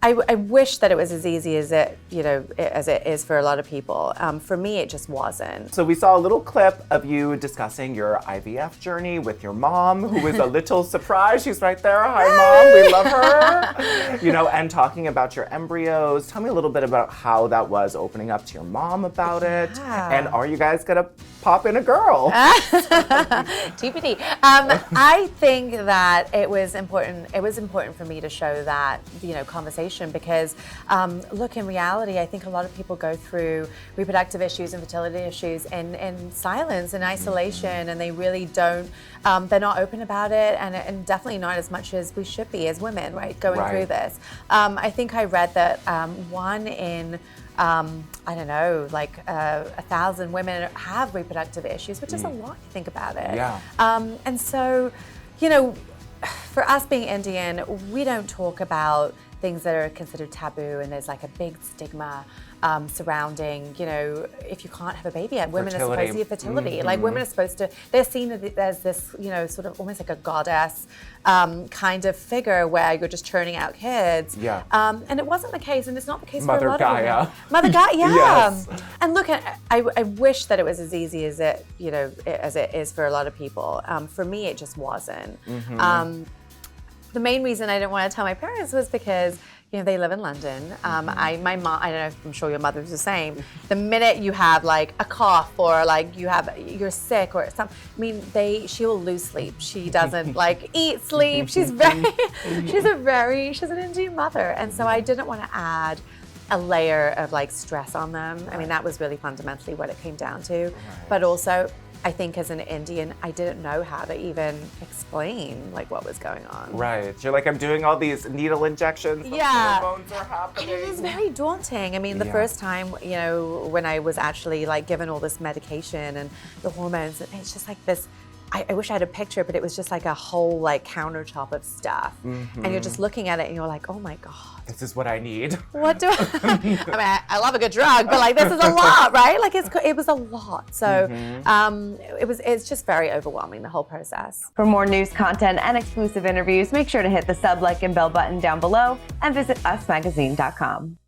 I wish that it was as easy as it is for a lot of people. For me, it just wasn't. So we saw a little clip of you discussing your IVF journey with your mom, who was a little surprised. She's right there. Hi, Mom. We love her. And talking about your embryos. Tell me a little bit about how that was opening up to your mom about it. And are you guys gonna pop in a girl? TBD. I think that it was important. It was important for me to show that conversation because, look, in reality, I think a lot of people go through reproductive issues and fertility issues in silence and isolation, and they really don't. They're not open about it, and definitely not as much as we should be as women, right? Going through this. I think I read that one in 1,000 women have reproductive issues, which is a lot to think about it. Yeah. And so, for us being Indian, we don't talk about things that are considered taboo, and there's like a big stigma surrounding, if you can't have a baby yet, women are supposed to have fertility. Like women are supposed to, they're seen as this, sort of almost like a goddess kind of figure where you're just churning out kids. Yeah. And it wasn't the case, and it's not the case for a lot Gaia. of women. Mother Gaia. Yeah. Yes. And look, I wish that it was as easy as it is for a lot of people. For me, it just wasn't. The main reason I didn't want to tell my parents was because they live in London. My mom, I don't know if I'm sure your mother's the same. The minute you have like a cough or like you're sick or something, she will lose sleep. She doesn't like eat, sleep. She's an Indian mother. And so I didn't want to add a layer of like stress on them. That was really fundamentally what it came down to. Right. But also, I think as an Indian, I didn't know how to even explain like what was going on. Right. You're like, I'm doing all these needle injections. The hormones are happening. And it is very daunting. The first time, when I was actually like given all this medication and the hormones, it's just like this. I wish I had a picture, but it was just like a whole like countertop of stuff. And you're just looking at it and you're like, oh my God. This is what I need. What do I love a good drug, but like this is a lot, right? Like it was a lot. So it's just very overwhelming, the whole process. For more news, content, and exclusive interviews, make sure to hit the sub, like, and bell button down below and visit usmagazine.com.